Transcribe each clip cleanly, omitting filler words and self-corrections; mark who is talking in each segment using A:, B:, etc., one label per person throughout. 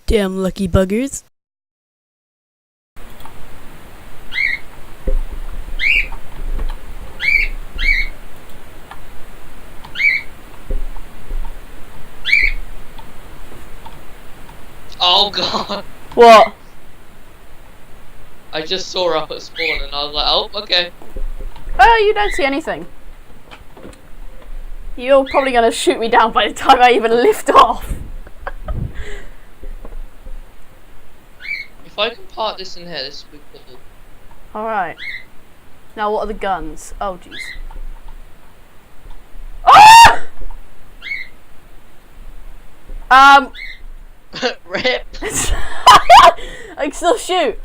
A: Damn lucky buggers.
B: Oh god.
C: What?
B: I just saw her up at spawn and I was like, oh, okay.
C: Oh, you don't see anything. You're probably going to shoot me down by the time I even lift off.
B: If I can park this in here, this would be cool.
C: Alright. Now what are the guns? Oh, jeez. Ah!
B: Rip.
C: I can still shoot.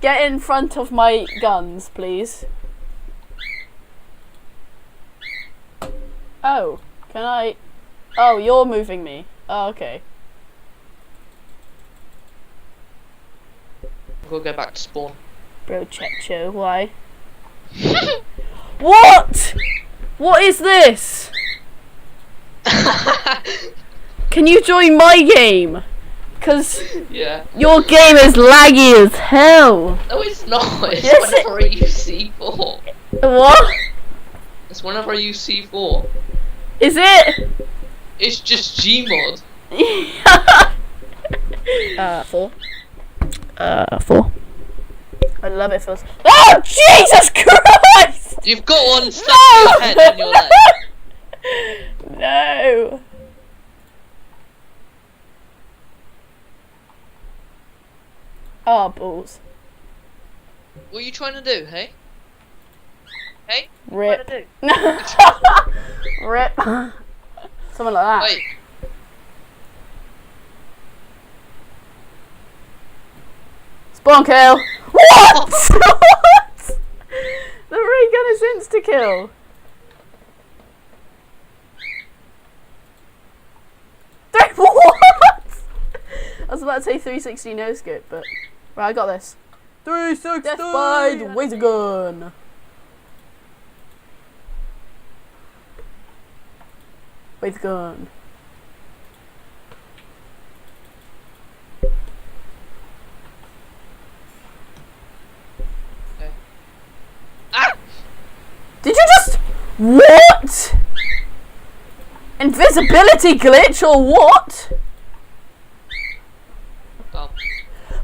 C: Get in front of my guns, please. Oh, can I? Oh, you're moving me. Oh, okay.
B: We'll go back to spawn.
C: Bro, Checho, why? What? What is this? Can you join my game? Cause
B: yeah.
C: your game is laggy as hell.
B: No, it's not. It's
C: Yes,
B: whenever I use C4.
C: What?
B: It's whenever I use C4.
C: Is it?
B: It's just Gmod.
C: 4. 4. I love it first. Oh, Jesus Christ!
B: You've got one stuck to your head and your leg.
C: No. Oh, balls.
B: What are you trying to do, hey? Hey?
C: Rip.
B: What are you trying to do?
C: Rip. Something like that.
B: Wait.
C: Spawn kill. What? What? The ray gun is insta kill. What? I was about to say 360 no scope, but right, I got this. 360. Death by the laser gun. Laser gun. Did you just... What? Invisibility glitch or what?
B: Oh.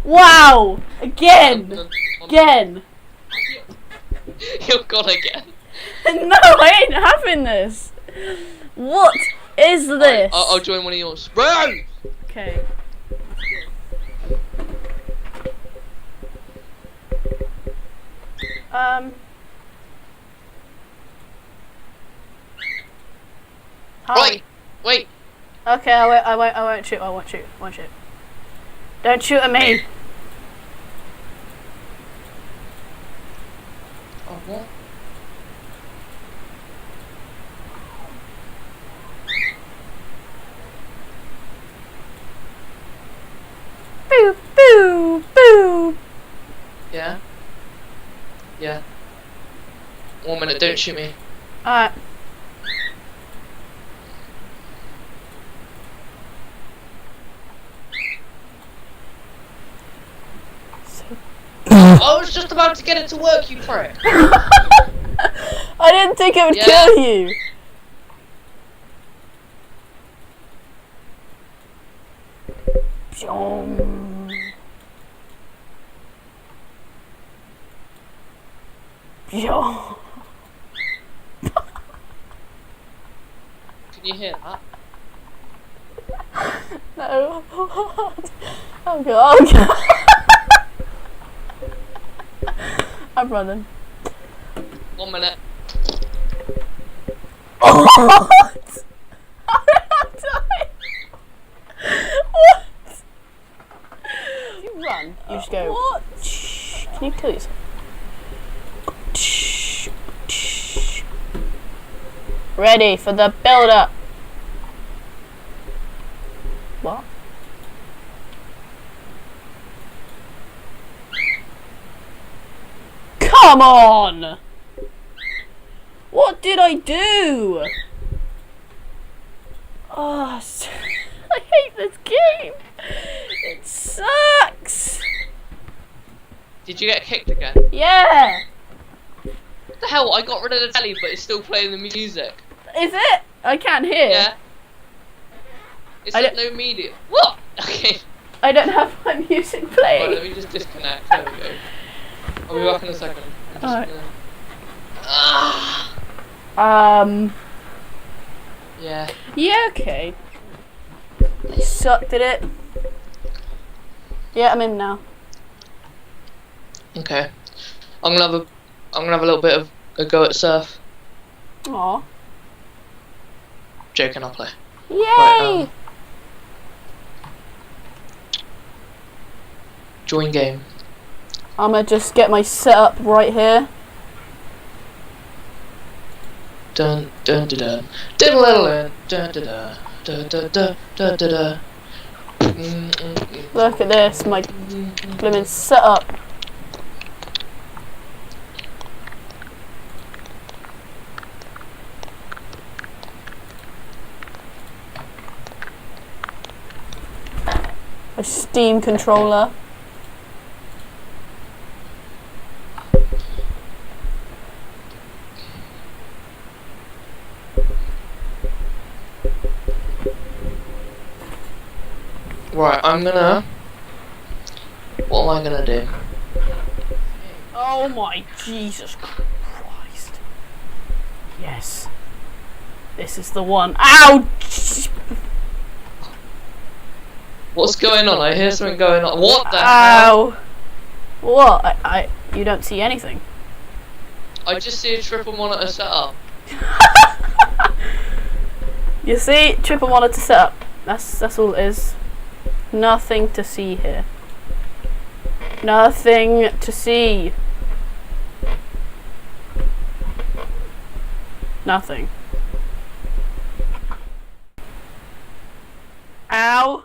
C: Wow! Again! Again!
B: You're gone again.
C: No, I ain't having this! What is this?
B: I'll join one of yours. Bro!
C: Okay.
B: Right! Wait!
C: Okay, I won't shoot, I won't shoot. Don't shoot at me!
B: Oh, what?
C: Boo, boo, boo!
B: Yeah? Yeah. 1 minute, don't shoot me.
C: Alright.
B: I was just about to get it to work, you prick.
C: I didn't think it would
B: Yeah.
C: kill you.
B: Can you hear that?
C: No. Oh god. Oh god. I'm running.
B: 1 minute.
C: What? I'm dying. What? If you run, you just go. What? Can you kill yourself? Ready for the build up. What? Come on! What did I do? Oh, I hate this game. It sucks.
B: Did you get kicked again?
C: Yeah.
B: What the hell? I got rid of the telly, but it's still playing the music.
C: Is it? I can't hear.
B: Yeah. It's
C: I
B: like
C: don't-
B: no media. What? Okay.
C: I don't have my music
B: Right,
C: playing.
B: let me just disconnect. There we go. I'll be back in a second. I'm just
C: Alright.
B: gonna... Ah. Yeah.
C: Yeah, okay. I sucked at it. Yeah, I'm in now.
B: Okay. I'm gonna have a little bit of a go at surf.
C: Aw.
B: Joking, I'll play.
C: Yay!
B: Right, join game.
C: I'm gonna just get my setup right here.
B: Dun dun dun dun dun dun dun dun dun dun dun dun dun.
C: Look at this, my blimmin' setup. A Steam controller.
B: Right, I'm gonna. What am I gonna do?
C: Oh my Jesus Christ. Yes. This is the one. Ow!
B: What's going on? I hear something going on. What the hell?
C: Ow! What? You don't see anything.
B: I just see a triple monitor setup.
C: You see, triple monitor setup. That's all it is. Nothing to see here. Nothing to see. Nothing. Ow!